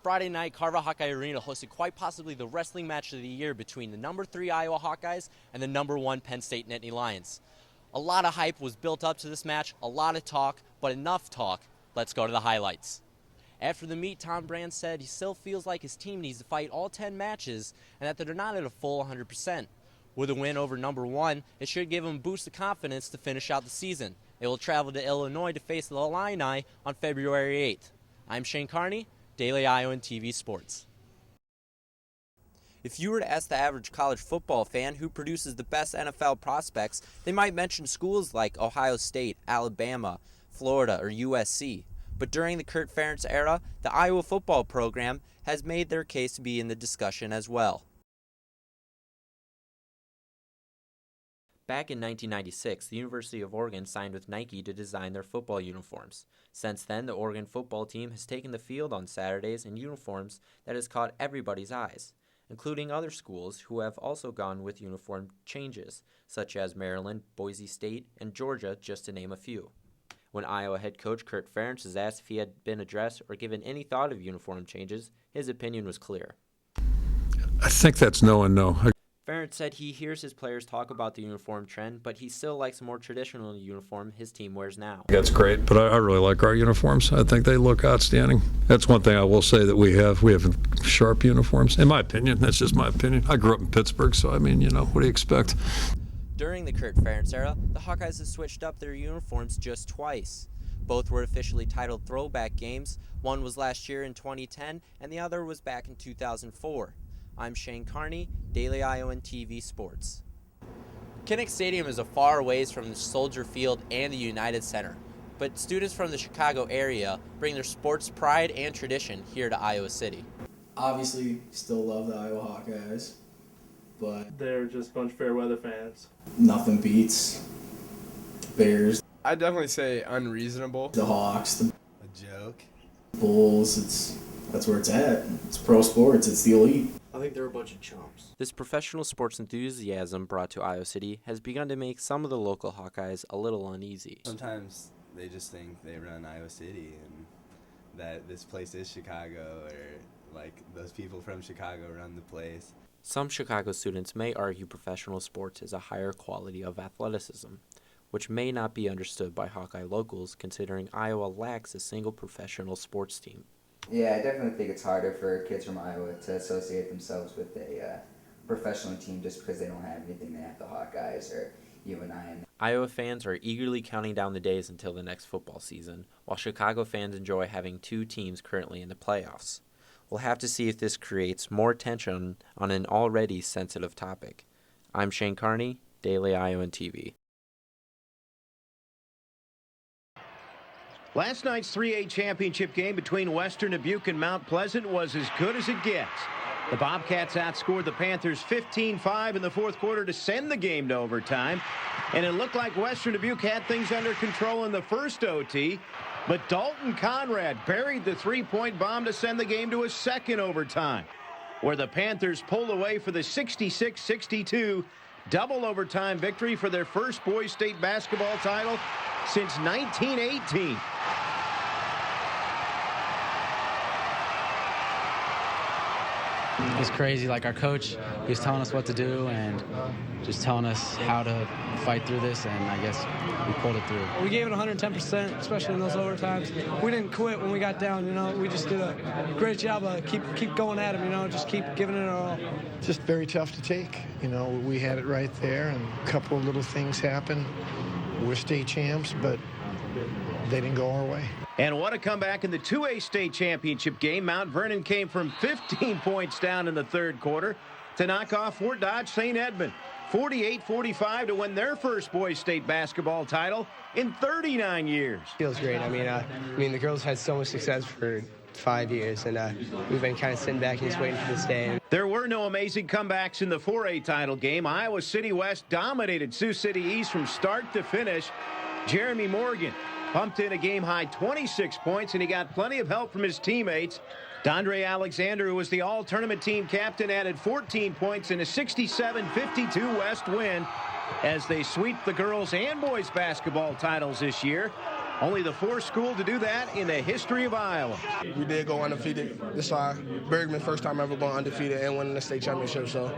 Friday night, Carver Hawkeye Arena hosted quite possibly the wrestling match of the year between the number 3 Iowa Hawkeyes and the number 1 Penn State Nittany Lions. A lot of hype was built up to this match, a lot of talk, but enough talk. Let's go to the highlights. After the meet, Tom Brand said he still feels like his team needs to fight all 10 matches and that they're not at a full 100%. With a win over number 1, it should give them a boost of confidence to finish out the season. They will travel to Illinois to face the Illini on February 8th. I'm Shane Carney, Daily Iowan TV Sports. If you were to ask the average college football fan who produces the best NFL prospects, they might mention schools like Ohio State, Alabama, Florida, or USC. But during the Kirk Ferentz era, the Iowa football program has made their case to be in the discussion as well. Back in 1996, the University of Oregon signed with Nike to design their football uniforms. Since then, the Oregon football team has taken the field on Saturdays in uniforms that has caught everybody's eyes, including other schools who have also gone with uniform changes, such as Maryland, Boise State, and Georgia, just to name a few. When Iowa head coach Kirk Ferentz was asked if he had been addressed or given any thought of uniform changes, his opinion was clear. I think that's no and no. Ferentz said he hears his players talk about the uniform trend, but he still likes a more traditional uniform his team wears now. That's great, but I really like our uniforms. I think they look outstanding. That's one thing I will say that we have. We have sharp uniforms. In my opinion, that's just my opinion. I grew up in Pittsburgh, so I mean, what do you expect? During the Kirk Ferentz era, the Hawkeyes have switched up their uniforms just twice. Both were officially titled throwback games. One was last year in 2010, and the other was back in 2004. I'm Shane Carney, Daily Iowan TV Sports. Kinnick Stadium is a far ways from the Soldier Field and the United Center, but students from the Chicago area bring their sports pride and tradition here to Iowa City. Obviously, still love the Iowa Hawkeyes, but they're just a bunch of fair weather fans. Nothing beats the Bears. I'd definitely say unreasonable. The Hawks. A joke. Bulls. That's where it's at. It's pro sports. It's the elite. I think they're a bunch of chumps. This professional sports enthusiasm brought to Iowa City has begun to make some of the local Hawkeyes a little uneasy. Sometimes they just think they run Iowa City and that this place is Chicago, or like those people from Chicago run the place. Some Chicago students may argue professional sports is a higher quality of athleticism, which may not be understood by Hawkeye locals considering Iowa lacks a single professional sports team. Yeah, I definitely think it's harder for kids from Iowa to associate themselves with a professional team just because they don't have anything they have the Hawkeyes or UNI. Iowa fans are eagerly counting down the days until the next football season, while Chicago fans enjoy having 2 teams currently in the playoffs. We'll have to see if this creates more tension on an already sensitive topic. I'm Shane Carney, Daily Iowan TV. Last night's 3A championship game between Western Dubuque and Mount Pleasant was as good as it gets. The Bobcats outscored the Panthers 15-5 in the fourth quarter to send the game to overtime. And it looked like Western Dubuque had things under control in the first OT. But Dalton Conrad buried the three-point bomb to send the game to a second overtime, where the Panthers pulled away for the 66-62 double overtime victory for their first boys state basketball title since 1918. It's crazy. Like our coach, he was telling us what to do and just telling us how to fight through this, and I guess we pulled it through. We gave it 110%, especially in those overtimes. We didn't quit when we got down, we just did a great job of keep going at them, just keep giving it our all. Just very tough to take. We had it right there, and a couple of little things happened. We're state champs, but they didn't go our way. And what a comeback in the 2A state championship game. Mount Vernon came from 15 points down in the third quarter to knock off Fort Dodge St. Edmund 48-45 to win their first boys state basketball title in 39 years. Feels great. I mean, the girls had so much success for 5 years, and we've been kind of sitting back and just waiting for this day. There were no amazing comebacks in the 4A title game. Iowa City West dominated Sioux City East from start to finish. Jeremy Morgan pumped in a game-high 26 points, and he got plenty of help from his teammates. Dondre Alexander, who was the all-tournament team captain, added 14 points in a 67-52 West win as they sweep the girls and boys basketball titles this year. Only the fourth school to do that in the history of Iowa. We did go undefeated. This is our Bergman first time ever going undefeated and winning the state championship. So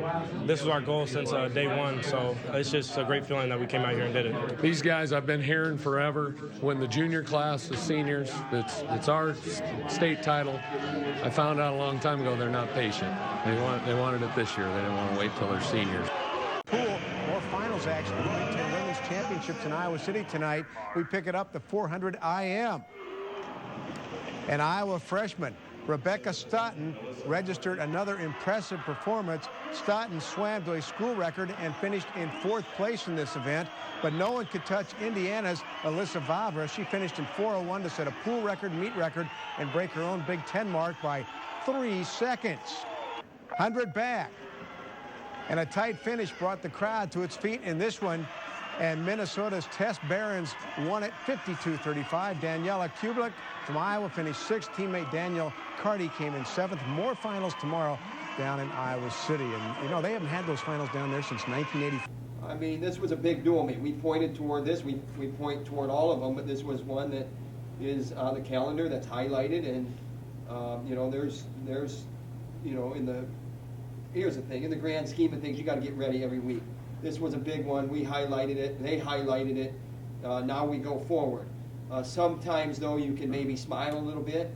This was our goal since day one, so it's just a great feeling that we came out here and did it. These guys I've been hearing forever. When the junior class, the seniors, it's our state title. I found out a long time ago they're not patient. They wanted it this year. They didn't want to wait till they're seniors. Pool, more finals action in the Big Ten Women's Championships in Iowa City tonight. We pick it up the 400 IM. And Iowa freshman Rebecca Stoughton registered another impressive performance. Stoughton swam to a school record and finished in 4th place in this event, but no one could touch Indiana's Alyssa Vavra. She finished in 4:01 to set a pool record, meet record, and break her own Big Ten mark by 3 seconds. 100 back. And a tight finish brought the crowd to its feet in this one. And Minnesota's Tess Behrens won it 52-35. Daniela Kublik from Iowa finished 6th. Teammate Daniel Carney came in 7th. More finals tomorrow down in Iowa City. And, you know, they haven't had those finals down there since 1984. I mean, this was a big duel. I mean, we pointed toward this. We point toward all of them, but this was one that is on the calendar that's highlighted. And, you know, there's, you know, here's the thing. In the grand scheme of things, you got to get ready every week. This was a big one. We highlighted it. They highlighted it. Now we go forward. Sometimes, though, you can maybe smile a little bit,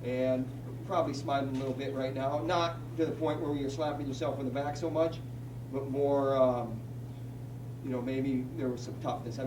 and probably smiling a little bit right now. Not to the point where you're slapping yourself in the back so much, but more, you know, maybe there was some toughness.